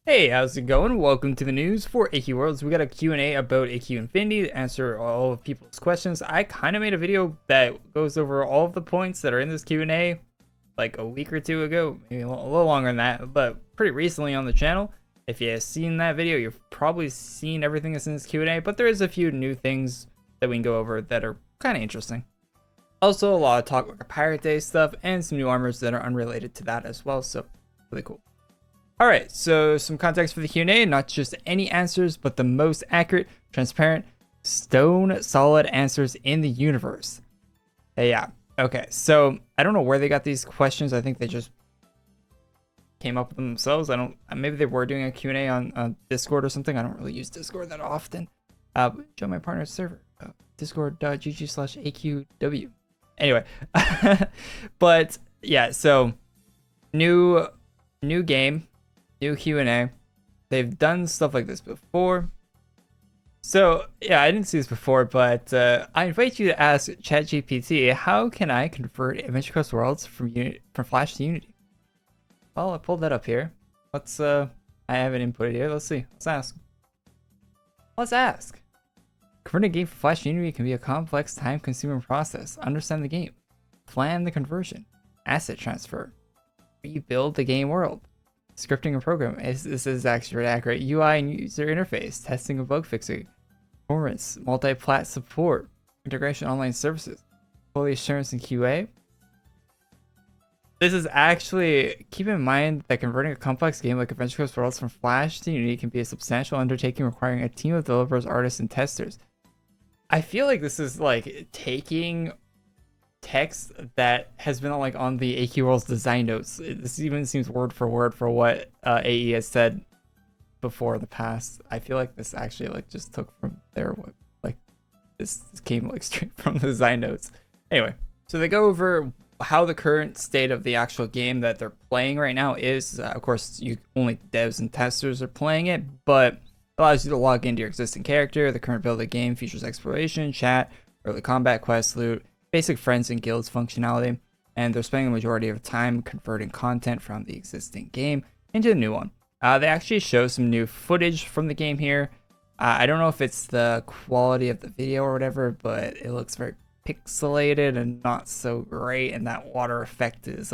Hey, how's it going? Welcome to the news for AQ Worlds. We got a Q&A about AQ Infinity to answer all of people's questions. I kind of made a video that goes over all of the points that are in this Q&A like a week or two ago, maybe a little longer than that, but pretty recently on the channel. If you have seen that video, you've probably seen everything that's in this Q&A, but there is a few new things that we can go over that are kind of interesting. Also, a lot of talk about Pirate Day stuff and some new armors that are unrelated to that as well, so really cool. All right, so some context for the Q&A, not just any answers, but the most accurate, transparent, stone-solid answers in the universe. Yeah, okay, so I don't know where they got these questions. I think they just came up with them themselves. Maybe they were doing a Q&A on Discord or something. I don't really use Discord that often. Join my partner's server, discord.gg/AQW. Anyway, but yeah, so new game. New Q&A. They've done stuff like this before. So yeah, I didn't see this before, but I invite you to ask ChatGPT, how can I convert image across worlds from Flash to Unity? Well, I pulled that up here. Let's I have it inputted here. Let's see. Let's ask. Converting a game from Flash to Unity can be a complex, time-consuming process. Understand the game. Plan the conversion. Asset transfer. Rebuild the game world. Scripting a program. This is actually accurate. UI and user interface. Testing and bug fixing. Performance. Multi-plat support. Integration online services. Quality assurance and QA. This is actually... Keep in mind that converting a complex game like Adventure Quest Worlds from Flash to Unity can be a substantial undertaking requiring a team of developers, artists, and testers. I feel like this is like taking text that has been like on the AQ World's design notes. This even seems word for word for what AE has said before in the past. I feel like this actually like just took from their like this came like straight from the design notes. Anyway, so they go over how the current state of the actual game that they're playing right now is. Of course, only devs and testers are playing it, but it allows you to log into your existing character. The current build of the game features exploration, chat, early combat, quest, loot, basic friends and guilds functionality, and they're spending the majority of time converting content from the existing game into a new one. They actually show some new footage from the game here. I don't know if it's the quality of the video or whatever, but it looks very pixelated and not so great, and that water effect is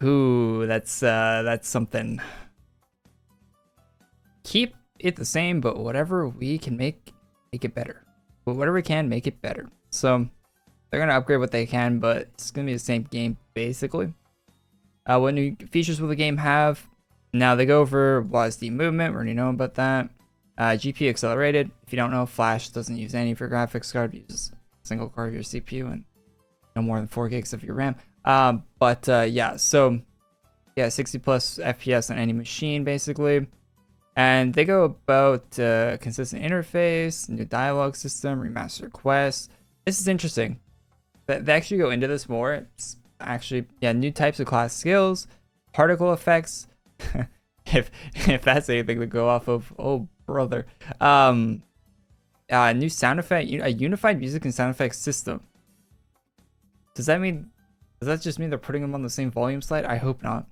that's something. Keep it the same, but whatever we can make it better. But whatever we can, make it better. So they're going to upgrade what they can, but it's going to be the same game, basically. What new features will the game have? Now, they go over WASD movement. We already know about that. GPU accelerated. If you don't know, Flash doesn't use any of your graphics card. It uses a single core of your CPU and no more than 4 gigs of your RAM. Yeah, so yeah, 60 plus FPS on any machine, basically. And they go about consistent interface, new dialogue system, remastered quests. This is interesting. They actually go into this more. It's actually, yeah, new types of class skills, particle effects. if that's anything to go off of, oh brother. New sound effect, a unified music and sound effects system. Does that just mean they're putting them on the same volume slide? I hope not.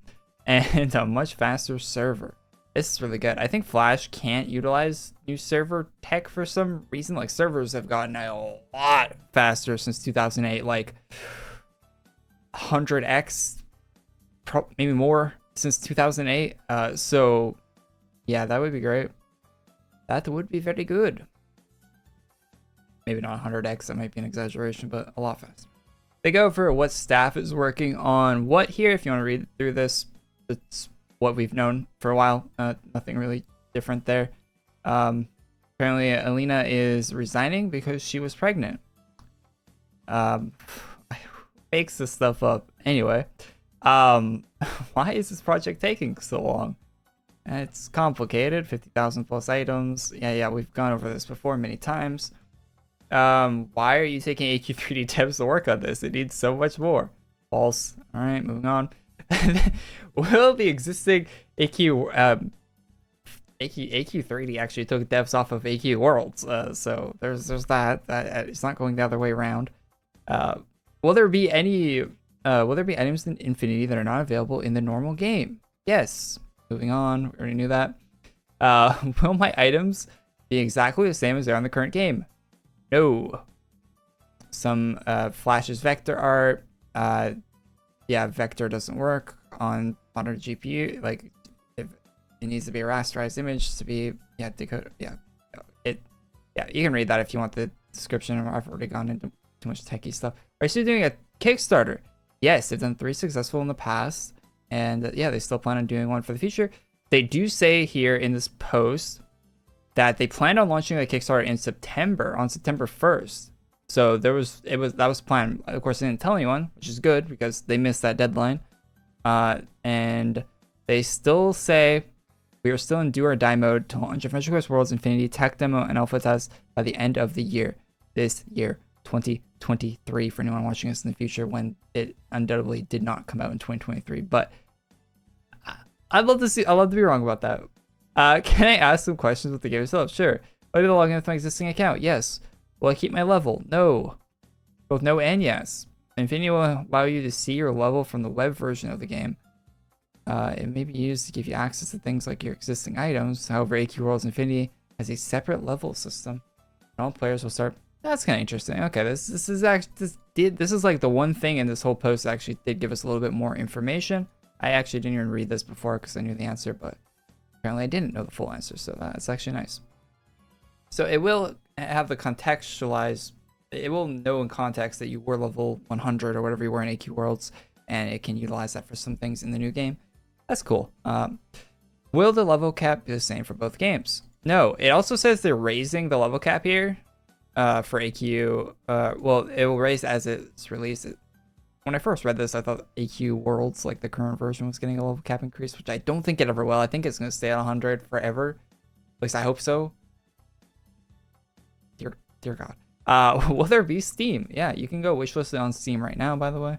And a much faster server. This is really good. I think Flash can't utilize new server tech for some reason. Like, servers have gotten a lot faster since 2008, like 100x, maybe more since 2008. So yeah, that would be great. That would be very good. Maybe not 100x, that might be an exaggeration, but a lot faster. They go for what staff is working on what here. If you want to read through this, it's what we've known for a while. Nothing really different there. Apparently Alina is resigning because she was pregnant. Makes this stuff up. Anyway, why is this project taking so long? It's complicated. 50,000 plus items. Yeah, we've gone over this before many times. Why are you taking AQ3D devs to work on this? It needs so much more. False. All right, moving on. Will the existing AQ3D actually took devs off of AQ Worlds, so there's that. It's not going the other way around. Will there be items in Infinity that are not available in the normal game? Yes. Moving on, we already knew that. Will my items be exactly the same as they are in the current game? No. Some flashes vector art. Yeah, vector doesn't work on modern GPU. Like, if it needs to be a rasterized image to be decoded. Yeah, you can read that if you want the description. I've already gone into too much techie stuff. Are you still doing a Kickstarter? Yes, they've done 3 successful in the past, and yeah, they still plan on doing one for the future. They do say here in this post that they plan on launching a Kickstarter in September, on September 1st. So that was planned. Of course, they didn't tell anyone, which is good because they missed that deadline. And they still say we are still in do or die mode to launch Adventure Quest Worlds Infinity tech demo and alpha test by the end of the year. This year, 2023, for anyone watching this in the future, when it undoubtedly did not come out in 2023. But I'd love to be wrong about that. Can I ask some questions with the game itself? Sure. Will I be able to log in with my existing account? Yes. Will I keep my level? No. Both no and yes. Infinity will allow you to see your level from the web version of the game. It may be used to give you access to things like your existing items. However, AQ Worlds Infinity has a separate level system. And all players will start. That's kind of interesting. Okay, this is like the one thing in this whole post that actually did give us a little bit more information. I actually didn't even read this before because I knew the answer, but apparently I didn't know the full answer, so that's actually nice. So it will have the contextualize. It will know in context that you were level 100 or whatever you were in AQ Worlds, and it can utilize that for some things in the new game. That's cool. Will the level cap be the same for both games? No. It also says they're raising the level cap here for AQ. Well, it will raise as it's released. When I first read this, I thought AQ Worlds, like the current version, was getting a level cap increase, which I don't think it ever will. I think it's going to stay at 100 forever. At least I hope so. Dear God. Will there be Steam? Yeah, you can go wishlist it on Steam right now, by the way.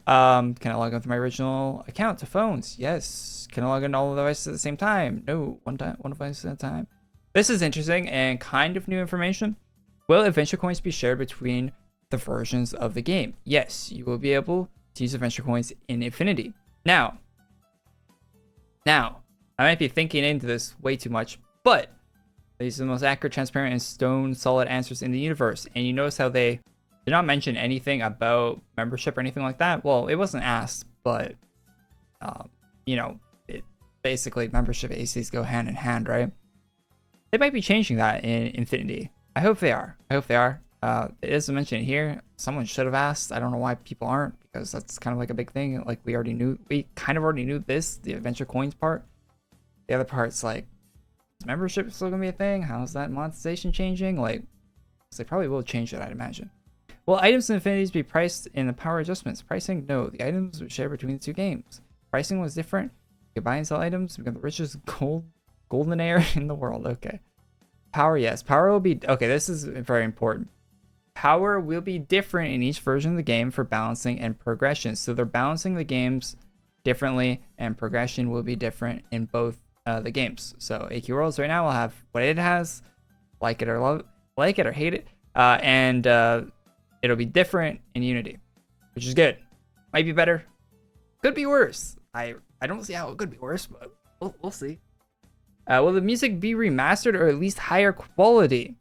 Can I log in with my original account to phones? Yes. Can I log in to all the devices at the same time? No, one device at a time. This is interesting and kind of new information. Will adventure coins be shared between the versions of the game? Yes, you will be able to use adventure coins in Infinity. Now, I might be thinking into this way too much, but these are the most accurate, transparent, and stone-solid answers in the universe. And you notice how they did not mention anything about membership or anything like that. Well, it wasn't asked, but, basically membership ACs go hand in hand, right? They might be changing that in Infinity. I hope they are. It isn't mentioned here. Someone should have asked. I don't know why people aren't, because that's kind of like a big thing. Like, we kind of already knew this, the adventure coins part. The other part's like, is membership still gonna be a thing? How's that monetization changing? Like, so they probably will change it, I'd imagine. Will items and infinities be priced in the power adjustments? Pricing? No. The items were shared between the two games. Pricing was different. You could buy and sell items, become the richest golden heir in the world. Okay. Power, yes. Power will be... Okay, this is very important. Power will be different in each version of the game for balancing and progression. So they're balancing the games differently, and progression will be different in both the games. So AQ Worlds right now will have what it has, like it or hate it, and it'll be different in Unity, which is good. Might be better, could be worse. I don't see how it could be worse, but we'll see. Will the music be remastered or at least higher quality?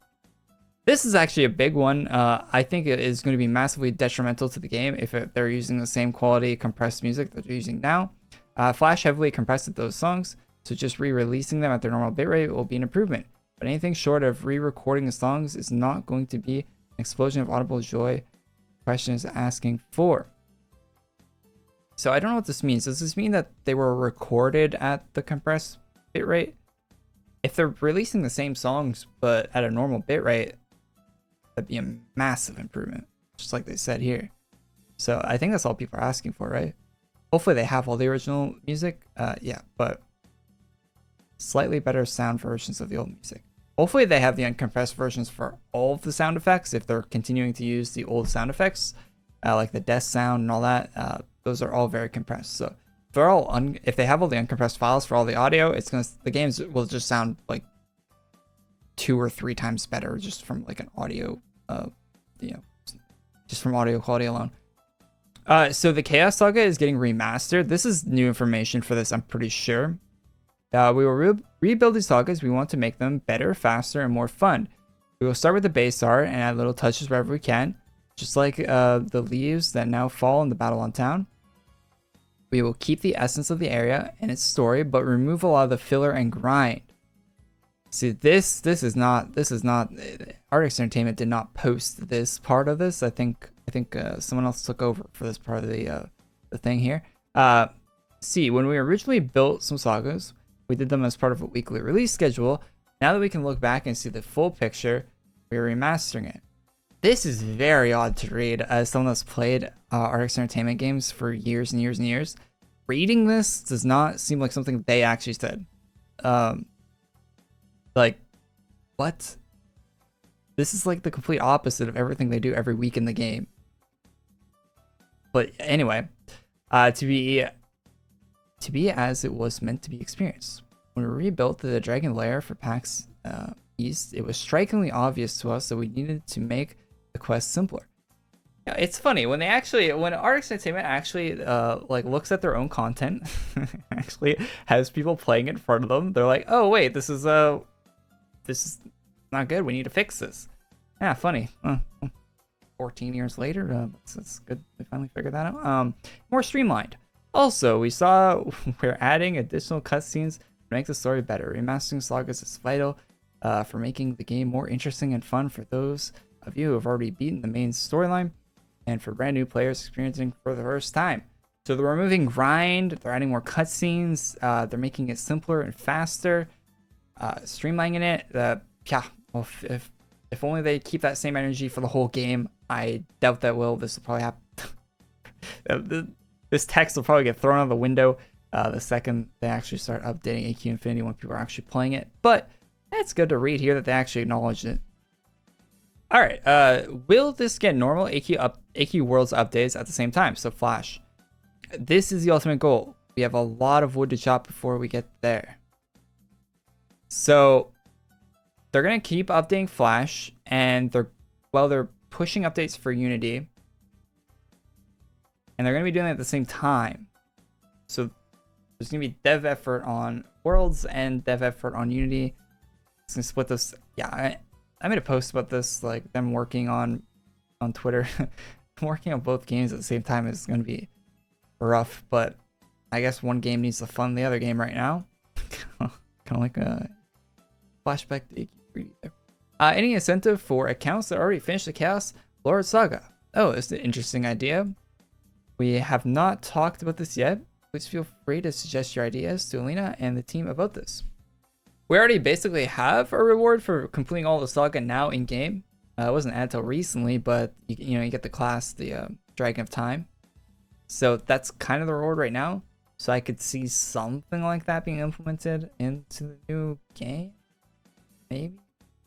This is actually a big one. I think it is going to be massively detrimental to the game if they're using the same quality compressed music that they're using now. Flash heavily compressed those songs, so just re-releasing them at their normal bitrate will be an improvement. But anything short of re-recording the songs is not going to be an explosion of audible joy the question is asking for. So I don't know what this means. Does this mean that they were recorded at the compressed bitrate? If they're releasing the same songs but at a normal bitrate, that'd be a massive improvement, just like they said here. So I think that's all people are asking for, right? Hopefully they have all the original music. Yeah, but slightly better sound versions of the old music. Hopefully they have the uncompressed versions for all of the sound effects if they're continuing to use the old sound effects, like the death sound and all that. Those are all very compressed. So if they're all if they have all the uncompressed files for all the audio, the games will just sound like 2 or 3 times better just from like an audio, just from audio quality alone. So the Chaos Saga is getting remastered. This is new information for this, I'm pretty sure. We will rebuild these sagas. We want to make them better, faster, and more fun. We will start with the base art and add little touches wherever we can, just like the leaves that now fall in the battle on town. We will keep the essence of the area and its story, but remove a lot of the filler and grind. See, this is not Artix Entertainment did not post this part of this. I think someone else took over for this part of the thing here. See, when we originally built some sagas, we did them as part of a weekly release schedule. Now that we can look back and see the full picture, we are remastering it. This is very odd to read as someone that's played Artix Entertainment games for years and years and years. Reading this does not seem like something they actually said. Like, what? This is like the complete opposite of everything they do every week in the game. But anyway, to be as it was meant to be experienced. When we rebuilt the Dragon Lair for PAX East, it was strikingly obvious to us that we needed to make the quest simpler. Yeah, it's funny when Artix Entertainment actually like looks at their own content, actually has people playing in front of them. They're like, oh wait, this is not good. We need to fix this. Yeah, funny. 14 years later, that's good. They finally figured that out. More streamlined. Also, we saw we're adding additional cutscenes to make the story better. Remastering sagas is vital for making the game more interesting and fun for those of you who have already beaten the main storyline, and for brand new players experiencing for the first time. So they're removing grind, they're adding more cutscenes, they're making it simpler and faster, streamlining it. Yeah, well, if only they keep that same energy for the whole game. I doubt that will. This will probably happen. This text will probably get thrown out the window the second they actually start updating AQ Infinity when people are actually playing it. But it's good to read here that they actually acknowledged it. All right, will this get normal AQ Worlds updates at the same time? So Flash, this is the ultimate goal. We have a lot of wood to chop before we get there. So they're gonna keep updating Flash, and they're pushing updates for Unity, and they're gonna be doing it at the same time. So there's gonna be dev effort on Worlds and dev effort on Unity. It's gonna split this. Yeah, I made a post about this, like them working on Twitter. Working on both games at the same time is going to be rough, but I guess one game needs to fund the other game right now. Kind of like a flashback to AQ3 there. Any incentive for accounts that already finished the Chaos Lord Saga? Oh, it's an interesting idea. We have not talked about this yet. Please feel free to suggest your ideas to Alina and the team about this. We already basically have a reward for completing all the saga now in game. It wasn't added till recently, but you get the class, the Dragon of Time. So that's kind of the reward right now. So I could see something like that being implemented into the new game, maybe.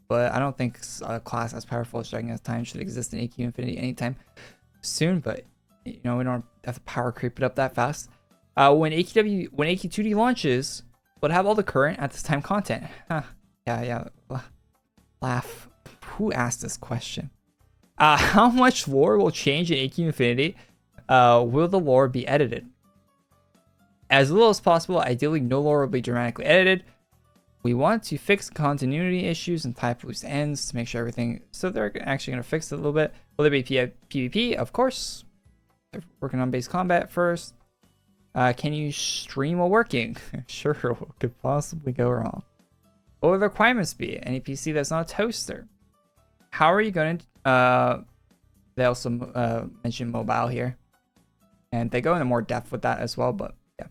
But I don't think a class as powerful as Dragon of Time should exist in AQ Infinity anytime soon. But we don't have to power creep it up that fast. When AQ2D launches, we'll have all the current at this time content. Huh. Yeah. Laugh. Who asked this question? How much lore will change in AQ Infinity? Will the lore be edited? As little as possible. Ideally, no lore will be dramatically edited. We want to fix continuity issues and type loose ends to make sure everything. So they're actually going to fix it a little bit. Will there be PvP? Of course. They're working on base combat first. Can you stream while working? Sure, what could possibly go wrong? What will the requirements be? Any PC that's not a toaster? How are you going to... they also mention mobile here. And they go into more depth with that as well, but yeah.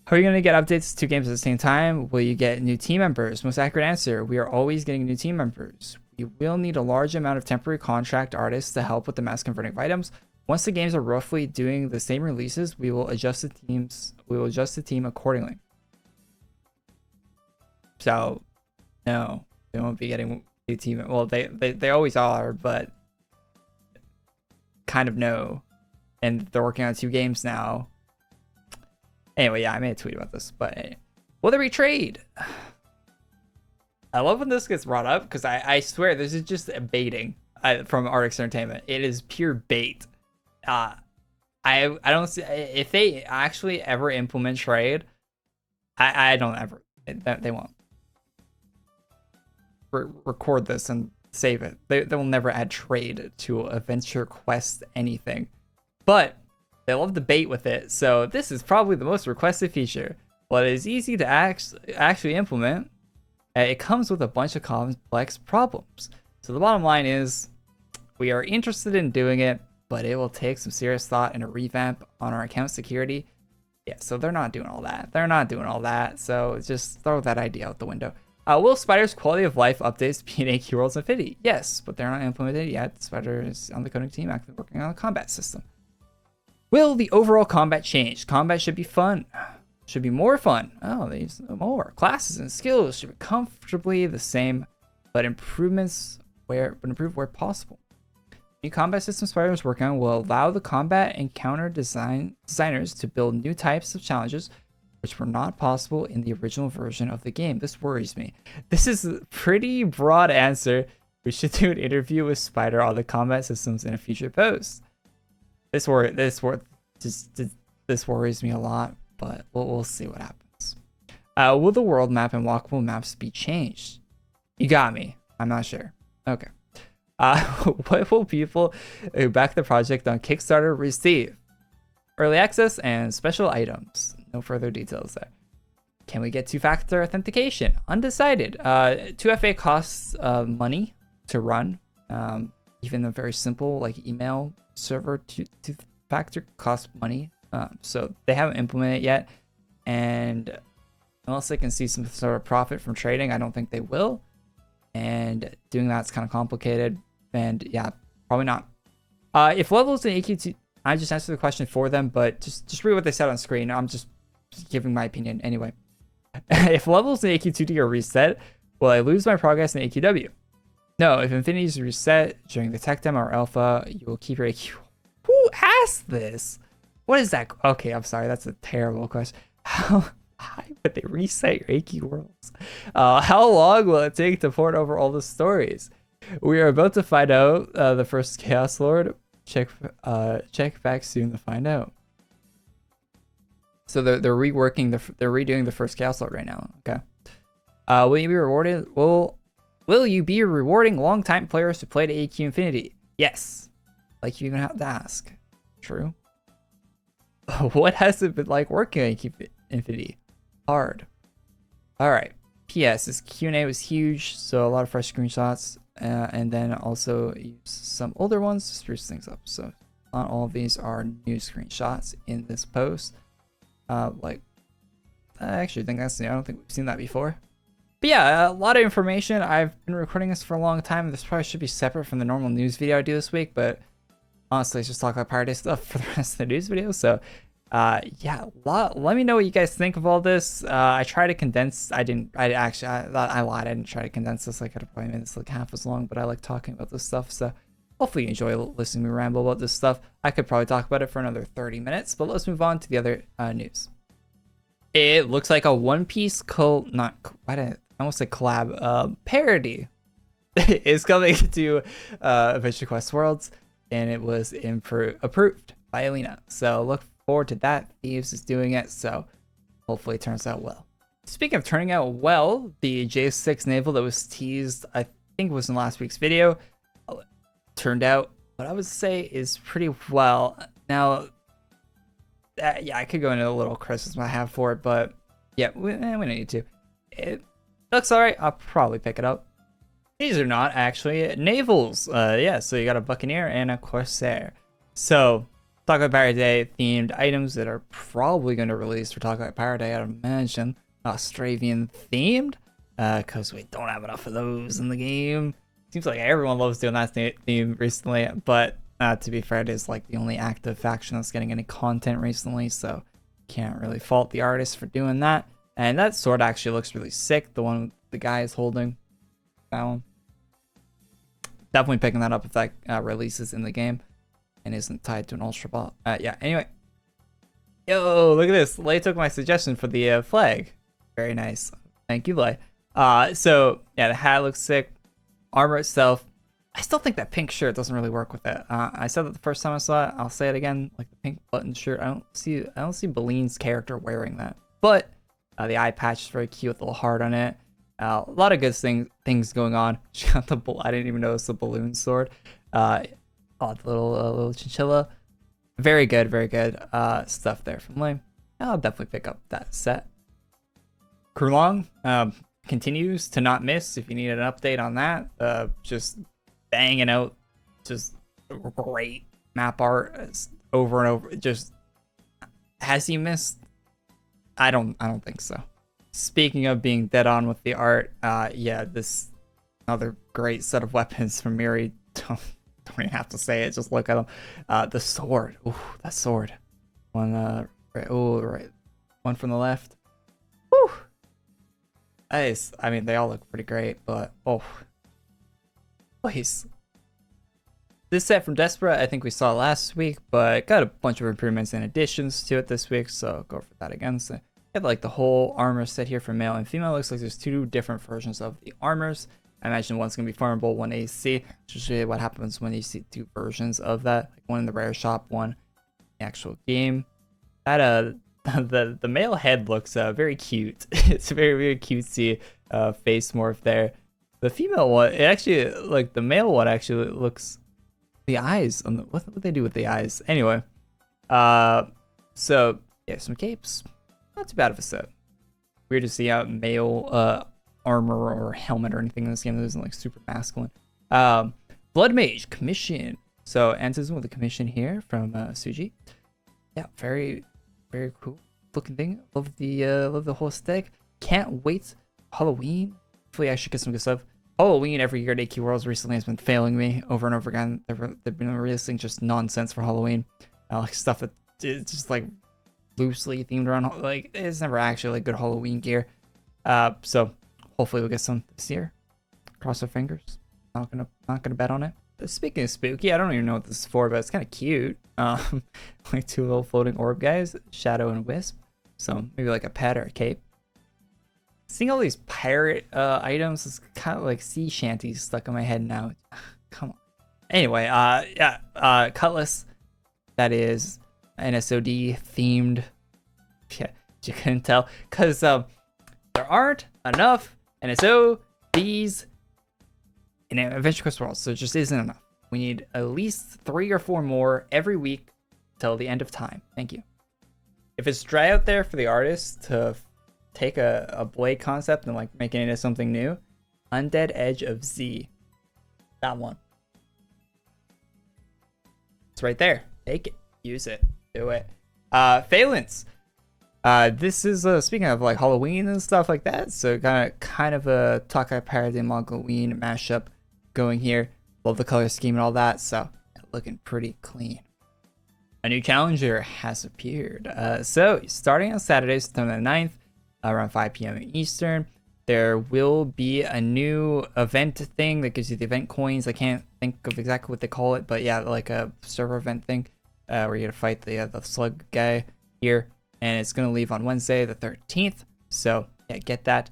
How are you going to get updates to games at the same time? Will you get new team members? Most accurate answer, we are always getting new team members. We will need a large amount of temporary contract artists to help with the mass converting of items. Once the games are roughly doing the same releases, we will adjust the teams. We will adjust the team accordingly. So, no, they won't be getting new team. Well, they always are, but kind of no. And they're working on 2 games now. Anyway, yeah, I made a tweet about this. But anyway. Will there be trade? I love when this gets brought up because I swear this is just baiting from Artix Entertainment. It is pure bait. I don't see if they actually ever implement trade. I don't ever. They won't record this and save it. They will never add trade to a venture quest anything, but they love the bait with it. So this is probably the most requested feature. While it is easy to actually implement, it comes with a bunch of complex problems. So the bottom line is, we are interested in doing it, but it will take some serious thought and a revamp on our account security. Yeah, so they're not doing all that. They're not doing all that. So just throw that idea out the window. Will Spider's quality of life updates be in AQ Infinity? Yes, but they're not implemented yet. Spider is on the coding team, actively working on a combat system. Will the overall combat change? Combat should be fun. Should be more fun. Oh, there's more. Classes and skills should be comfortably the same, but improve where possible. New combat system Spider is working on will allow the combat encounter designers to build new types of challenges which were not possible in the original version of the game. This worries me. This is a pretty broad answer. We should do an interview with Spider on the combat systems in a future post. This worries me a lot, but we'll see what happens. Will the world map and walkable maps be changed? You got me. I'm not sure. Okay. What will people who back the project on Kickstarter receive? Early access and special items. No further details there. Can we get two-factor authentication? Undecided. 2FA costs money to run. Even a very simple like email server two-factor costs money. So they haven't implemented it yet. And unless they can see some sort of profit from trading, I don't think they will. And doing that's kind of complicated. And yeah, probably not. If levels in AQ2, I just answered the question for them, but just read what they said on screen. I'm just giving my opinion anyway. If levels in AQ2D are reset, will I lose my progress in AQW? No, if Infinity is reset during the tech demo or alpha, you will keep your AQ. Who asked this? What is that? Okay, I'm sorry. That's a terrible question. How would they reset your AQ worlds? How long will it take to port over all the stories? We are about to find out. The first Chaos Lord. Check back soon to find out. So they're redoing the first Chaos Lord right now. Okay. Will you be rewarded? Will you be rewarding long-time players to play to AQ Infinity? Yes. Like you even have to ask. True. What has it been like working on AQ Infinity? Hard. All right. P.S. This QnA was huge, so a lot of fresh screenshots, and then also use some older ones to spruce things up. So not all of these are new screenshots in this post. Like, I actually think that's new. I don't think we've seen that before. But yeah, a lot of information. I've been recording this for a long time. This probably should be separate from the normal news video I do this week, but honestly, it's just talk about Pirate Day stuff for the rest of the news video. So yeah, let me know what you guys think of all this. I try to condense. I lied. I didn't try to condense this. I could have probably made this like half as long, but I like talking about this stuff. So hopefully you enjoy listening to me ramble about this stuff. I could probably talk about it for another 30 minutes, but let's move on to the other news. It looks like a One Piece I almost said collab parody is coming to Adventure Quest Worlds, and it was approved by Alina. So look forward to that. Thieves is doing it, so hopefully it turns out well. Speaking of turning out well, the J6 Naval that was teased, I think it was in last week's video, turned out what I would say is pretty well. Now, yeah, I could go into a little criticism I have for it, but yeah, we don't need to. It looks alright. I'll probably pick it up. These are not actually Navals. Yeah, so you got a Buccaneer and a Corsair. So, Talk About Pirate Day themed items that are probably going to release for Talk About Pirate Day, I'd imagine. Astravian themed, because we don't have enough of those in the game. Seems like everyone loves doing that theme recently, but to be fair, it is like the only active faction that's getting any content recently, so can't really fault the artist for doing that. And that sword actually looks really sick, the one the guy is holding. That one. Definitely picking that up if that releases in the game and isn't tied to an ultra ball. Yeah, anyway. Yo, look at this. Lay took my suggestion for the flag. Very nice. Thank you, Lay. So, yeah, the hat looks sick. Armor itself, I still think that pink shirt doesn't really work with it. I said that the first time I saw it. I'll say it again. Like the pink button shirt. I don't see Beleen's character wearing that. But The eye patch is very cute with a little heart on it. A lot of good things going on. She got the I didn't even notice the balloon sword. The little chinchilla. Very good stuff there from Lame. I'll definitely pick up that set. Crulon continues to not miss. If you need an update on that, just banging out, just great map art over and over. Just has he missed? I don't think so. Speaking of being dead on with the art, yeah, this another great set of weapons from Mihuri. Don't even have to say it. Just look at them. The sword. Ooh, that sword. One right. Oh, right. One from the left. Woo. Nice. I mean, they all look pretty great, but oh, please. This set from Despera, I think we saw last week, but got a bunch of improvements and additions to it this week, so I'll go for that again. So I have like the whole armor set here for male and female. Looks like there's two different versions of the armors. I imagine one's gonna be farmable, one AC. It's usually what happens when you see two versions of that, like one in the rare shop, one in the actual game. That the male head looks very cute. It's a very cutesy face morph there. The female one, it actually, like the male one actually looks, the eyes on the, what they do with the eyes anyway. So yeah, some capes, not too bad of a set. Weird to see out male armor or helmet or anything in this game that isn't like super masculine. Blood Mage commission. So Antisam with the commission here from Suji. Yeah, very cool looking thing. Love the whole aesthetic. Can't wait. Halloween. Hopefully I should get some good stuff. Halloween every year at AQ Worlds recently has been failing me over and over again. They've been releasing just nonsense for Halloween. Like stuff that it's just like loosely themed around, like it's never actually like good Halloween gear. So hopefully we'll get some this year. Cross our fingers. Not gonna bet on it. But speaking of spooky, I don't even know what this is for, but it's kind of cute. Like two little floating orb guys, Shadow and Wisp. So maybe like a pet or a cape. Seeing all these pirate items is kind of like sea shanties stuck in my head now. Come on. Anyway, yeah, Cutlass. That is NSOD themed. Yeah, you couldn't tell because there aren't enough NSODs in Adventure Quest Worlds, so it just isn't enough. We need at least 3 or 4 more every week till the end of time. Thank you. If it's dry out there for the artist to take a blade concept and like make it into something new, Undead Edge of Z. That one. It's right there. Take it. Use it. Do it. Faillensisme. This is speaking of like Halloween and stuff like that, so kind of a Tokai Pirate and Halloween mashup going here. Love the color scheme and all that, so looking pretty clean. A new challenger has appeared. So starting on Saturday, September 9th, around 5 p.m. Eastern, there will be a new event thing that gives you the event coins. I can't think of exactly what they call it, but yeah, like a server event thing where you gotta fight the slug guy here, and it's gonna leave on Wednesday the 13th. So yeah, get that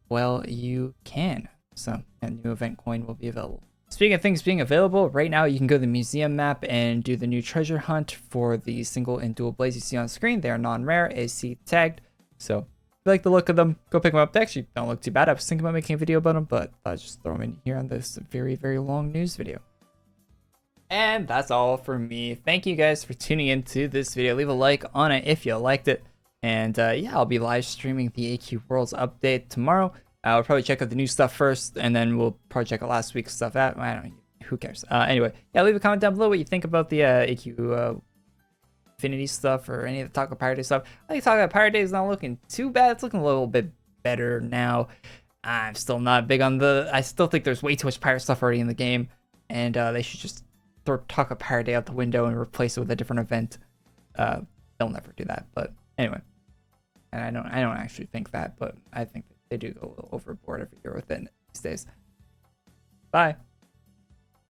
while you can. So a new event coin will be available. Speaking of things being available, right now you can go to the museum map and do the new treasure hunt for the single and dual blades you see on screen. They are non-rare, AC tagged. So if you like the look of them, go pick them up. They actually don't look too bad. I was thinking about making a video about them, but I'll just throw them in here on this very long news video. And that's all for me. Thank you guys for tuning into this video. Leave a like on it if you liked it. And yeah, I'll be live streaming the AQ Worlds update tomorrow. We'll probably check out the new stuff first, and then we'll probably check out last week's stuff out. I don't know, who cares? Anyway, yeah, leave a comment down below what you think about the AQ Infinity stuff or any of the Taco Pirate Day stuff. I think Taco Pirate Day is not looking too bad. It's looking a little bit better now. I'm still not big on I still think there's way too much pirate stuff already in the game, and they should just throw Taco Pirate Day out the window and replace it with a different event. They'll never do that, but anyway. And I don't actually think that, but I think they do go a little overboard every year with it these days. Bye.